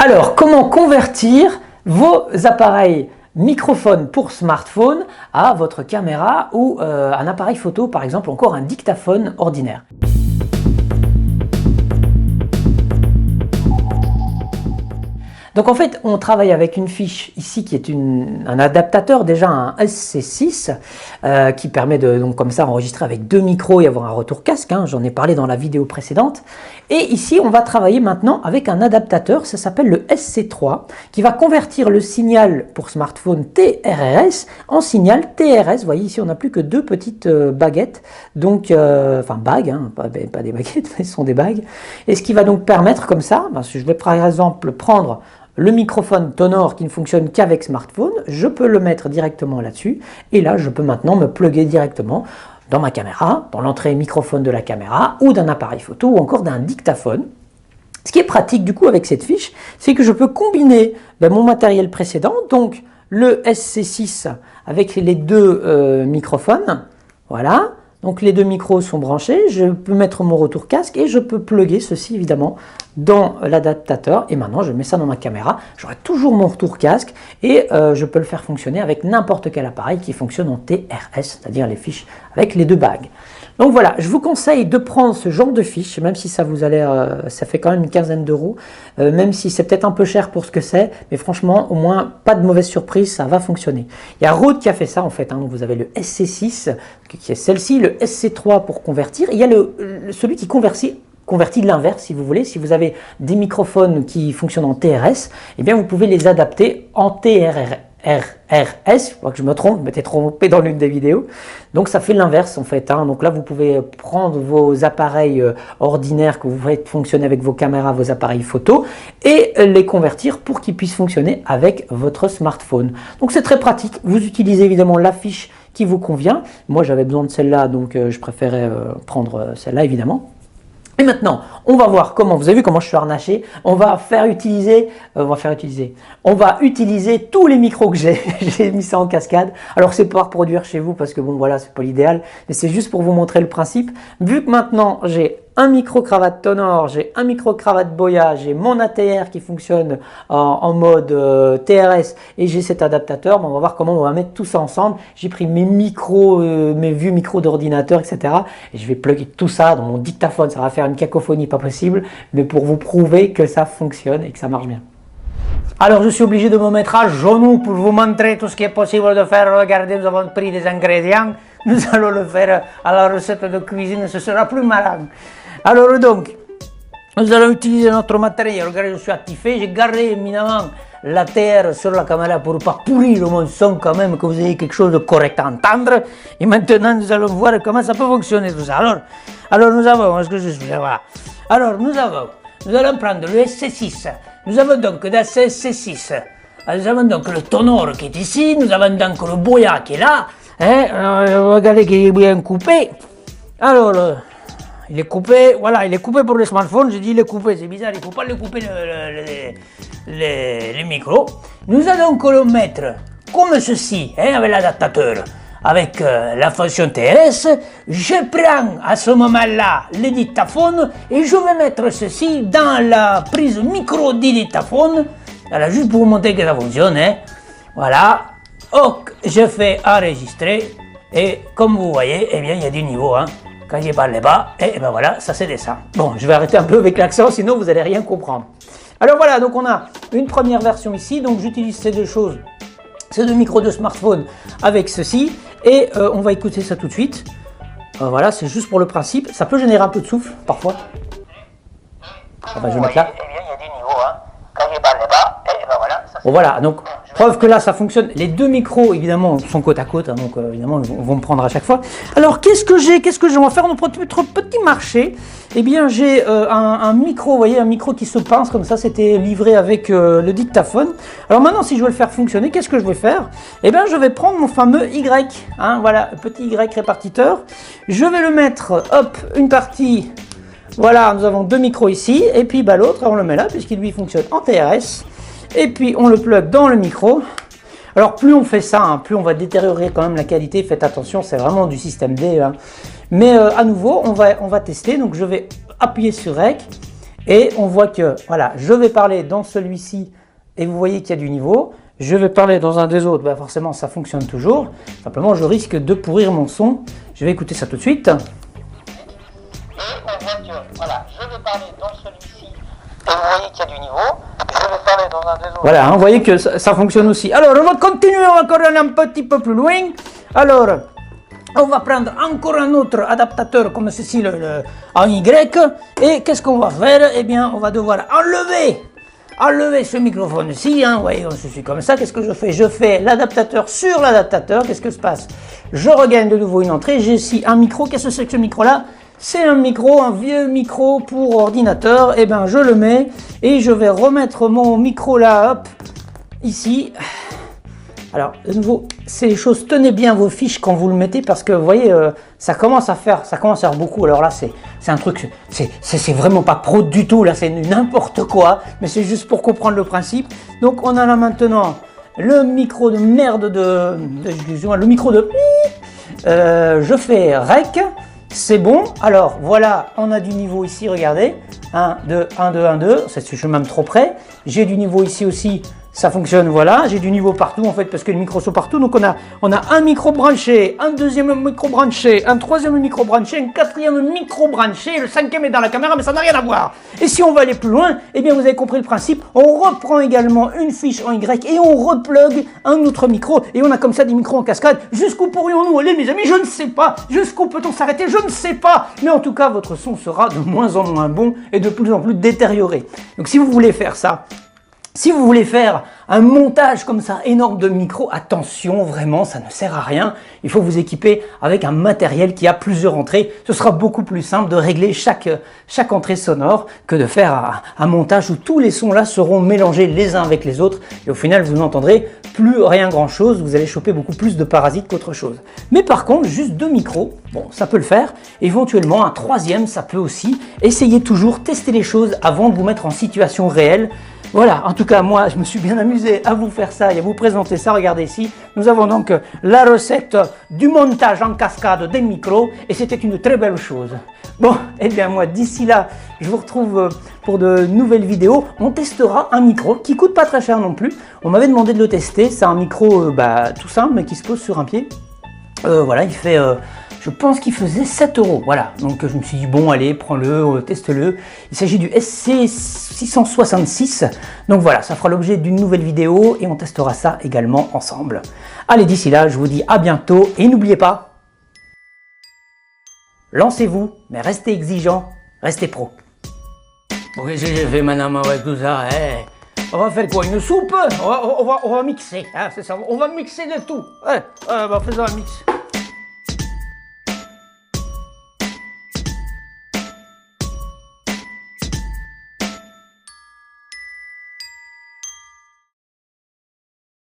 Alors, comment convertir vos appareils microphone pour smartphone à votre caméra ou un appareil photo, par exemple, encore un dictaphone ordinaire? Donc en fait, on travaille avec une fiche ici qui est un adaptateur, déjà un SC6 qui permet de, donc comme ça, enregistrer avec deux micros et avoir un retour casque, hein, j'en ai parlé dans la vidéo précédente. Et ici, on va travailler maintenant avec un adaptateur, ça s'appelle le SC3, qui va convertir le signal pour smartphone TRRS en signal TRS. Vous voyez ici, on n'a plus que deux petites baguettes, donc, enfin bagues, hein, pas des baguettes, mais ce sont des bagues. Et ce qui va donc permettre comme ça, je vais par exemple prendre le microphone Tonor qui ne fonctionne qu'avec smartphone, je peux le mettre directement là-dessus et là je peux maintenant me plugger directement dans ma caméra, dans l'entrée microphone de la caméra ou d'un appareil photo ou encore d'un dictaphone. Ce qui est pratique du coup avec cette fiche, c'est que je peux combiner mon matériel précédent, donc le SC6 avec les deux microphones, voilà. Donc les deux micros sont branchés, je peux mettre mon retour casque et je peux plugger ceci évidemment dans l'adaptateur et maintenant je mets ça dans ma caméra, j'aurai toujours mon retour casque et je peux le faire fonctionner avec n'importe quel appareil qui fonctionne en TRS, c'est-à-dire les fiches avec les deux bagues. Donc voilà, je vous conseille de prendre ce genre de fiche, même si ça vous a l'air, ça fait quand même une quinzaine d'euros, même si c'est peut-être un peu cher pour ce que c'est, mais franchement, au moins, pas de mauvaise surprise, ça va fonctionner. Il y a Rode qui a fait ça en fait, hein, donc vous avez le SC6, qui est celle-ci, le SC3 pour convertir, et il y a celui qui convertit l'inverse si vous voulez. Si vous avez des microphones qui fonctionnent en TRS, eh bien vous pouvez les adapter en TRRS. Je crois que je me trompe, je m'étais trompé dans l'une des vidéos. Donc ça fait l'inverse en fait, hein. Donc là vous pouvez prendre vos appareils ordinaires que vous faites fonctionner avec vos caméras, vos appareils photo et les convertir pour qu'ils puissent fonctionner avec votre smartphone. Donc c'est très pratique. Vous utilisez évidemment la fiche qui vous convient. Moi j'avais besoin de celle-là, donc je préférais prendre celle-là évidemment. Et maintenant, on va voir comment, vous avez vu comment je suis harnaché, on va utiliser tous les micros que j'ai, j'ai mis ça en cascade. Alors c'est pas reproduire chez vous parce que bon voilà, c'est pas l'idéal, mais c'est juste pour vous montrer le principe. Vu que maintenant j'ai un micro-cravate Tonor, j'ai un micro-cravate Boya, j'ai mon ATR qui fonctionne en mode TRS et j'ai cet adaptateur, on va voir comment on va mettre tout ça ensemble. J'ai pris mes micros, mes vieux micros d'ordinateur, etc. Et je vais plugger tout ça dans mon dictaphone, ça va faire une cacophonie pas possible, mais pour vous prouver que ça fonctionne et que ça marche bien. Alors je suis obligé de me mettre à genoux pour vous montrer tout ce qui est possible de faire. Regardez, nous avons pris des ingrédients, nous allons le faire à la recette de cuisine, ce sera plus malin. Alors donc, nous allons utiliser notre matériel. Regardez, je suis activé, j'ai gardé éminemment la terre sur la caméra pour ne pas pourrir mon son quand même, que vous ayez quelque chose de correct à entendre. Et maintenant, nous allons voir comment ça peut fonctionner tout ça. Alors nous avons, est-ce que je suis là, voilà. Alors nous allons prendre le SC6. Nous avons donc dans ce SC6, nous avons donc le Tonor qui est ici, nous avons donc le Boya qui est là. Regardez qu'il est bien coupé. Alors, il est coupé, voilà, il est coupé pour le smartphone, j'ai dit il est coupé, c'est bizarre, il ne faut pas le couper les micros. Nous allons le mettre comme ceci, hein, avec l'adaptateur, avec la fonction TRS. Je prends à ce moment-là le dictaphone et je vais mettre ceci dans la prise micro du dictaphone. Voilà, juste pour vous montrer que ça fonctionne, hein. Voilà, ok, je fais enregistrer et comme vous voyez, eh bien il y a du niveau, hein. Quand je parle bas, et ben voilà, ça c'est descend. Bon, je vais arrêter un peu avec l'accent, sinon vous n'allez rien comprendre. Alors voilà, donc on a une première version ici, donc j'utilise ces deux choses, ces deux micros de smartphone avec ceci, et on va écouter ça tout de suite. Voilà, c'est juste pour le principe, ça peut générer un peu de souffle, parfois. Je vais mettre là. Eh bien, il y a du niveau, hein. Quand je parle bas, et ben voilà. Bon voilà, donc preuve que là ça fonctionne. Les deux micros évidemment sont côte à côte, hein, donc évidemment ils vont me prendre à chaque fois. Alors qu'est-ce que j'ai On va faire notre petit marché. Eh bien j'ai un micro, vous voyez, un micro qui se pince comme ça, c'était livré avec le dictaphone. Alors maintenant si je veux le faire fonctionner, qu'est-ce que je vais faire? Eh bien je vais prendre mon fameux Y, hein, voilà, petit Y répartiteur. Je vais le mettre, hop, une partie. Voilà, nous avons deux micros ici, et puis bah, l'autre, on le met là, puisqu'il lui fonctionne en TRS. Et puis on le plug dans le micro. Alors plus on fait ça, hein, plus on va détériorer quand même la qualité. Faites attention, c'est vraiment du système D. Hein. Mais à nouveau, on va tester. Donc je vais appuyer sur REC. Et on voit que, voilà, je vais parler dans celui-ci et vous voyez qu'il y a du niveau. Je vais parler dans un des autres, bah forcément ça fonctionne toujours. Simplement, je risque de pourrir mon son. Je vais écouter ça tout de suite. Et on voit que, voilà, je vais parler dans celui-ci et vous voyez qu'il y a du niveau. Je vais parler dans un des autres. Voilà, hein, vous voyez que ça fonctionne aussi. Alors, on va continuer encore un petit peu plus loin. Alors, on va prendre encore un autre adaptateur comme ceci, en Y. Et qu'est-ce qu'on va faire? Eh bien, on va devoir enlever ce microphone-ci. Hein. Vous voyez, je suis comme ça. Qu'est-ce que je fais? Je fais l'adaptateur sur l'adaptateur. Qu'est-ce que se passe? Je regagne de nouveau une entrée. J'ai ici un micro. Qu'est-ce que c'est que ce micro-là? C'est un micro, un vieux micro pour ordinateur. Eh bien, je le mets et je vais remettre mon micro là, hop, ici. Alors, de nouveau, c'est les choses, tenez bien vos fiches quand vous le mettez parce que vous voyez, ça commence à faire beaucoup. Alors là, c'est un truc, c'est vraiment pas pro du tout, là, c'est n'importe quoi, mais c'est juste pour comprendre le principe. Donc, on a là maintenant le micro de merde le micro de... je fais rec, c'est bon. Alors, voilà, on a du niveau ici, regardez. 1, 2, 1, 2, 1, 2, je suis même trop près. J'ai du niveau ici aussi. Ça fonctionne, voilà, j'ai du niveau partout en fait parce que les micros sont partout, donc on a un micro branché, un deuxième micro branché, un troisième micro branché, un quatrième micro branché, le cinquième est dans la caméra mais ça n'a rien à voir. Et si on va aller plus loin, eh bien vous avez compris le principe, on reprend également une fiche en Y et on replugue un autre micro et on a comme ça des micros en cascade. Jusqu'où pourrions-nous aller mes amis? Je ne sais pas. Jusqu'où peut-on s'arrêter? Je ne sais pas. Mais en tout cas votre son sera de moins en moins bon et de plus en plus détérioré. Donc si vous voulez faire ça, si vous voulez faire un montage comme ça énorme de micros, attention, vraiment, ça ne sert à rien. Il faut vous équiper avec un matériel qui a plusieurs entrées. Ce sera beaucoup plus simple de régler chaque entrée sonore que de faire un montage où tous les sons là seront mélangés les uns avec les autres. Et au final, vous n'entendrez plus rien grand chose. Vous allez choper beaucoup plus de parasites qu'autre chose. Mais par contre, juste 2 micros, bon, ça peut le faire. Éventuellement, un troisième, ça peut aussi. Essayez toujours, tester les choses avant de vous mettre en situation réelle. Voilà, en tout cas, moi, je me suis bien amusé à vous faire ça et à vous présenter ça. Regardez ici, nous avons donc la recette du montage en cascade des micros et c'était une très belle chose. Bon, et bien moi, d'ici là, je vous retrouve pour de nouvelles vidéos. On testera un micro qui coûte pas très cher non plus. On m'avait demandé de le tester. C'est un micro tout simple, mais qui se pose sur un pied. Voilà, il fait... je pense qu'il faisait 7 €. Voilà, donc je me suis dit, bon, allez, prends-le, teste-le. Il s'agit du SC666. Donc voilà, ça fera l'objet d'une nouvelle vidéo et on testera ça également ensemble. Allez, d'ici là, je vous dis à bientôt et n'oubliez pas, lancez-vous, mais restez exigeant, restez pro. Bon, qu'est-ce que j'ai fait madame avec tout ça, hein? On va faire quoi? Une soupe? On va mixer, hein, c'est ça, on va mixer de tout. Ouais, bah faisons un mix.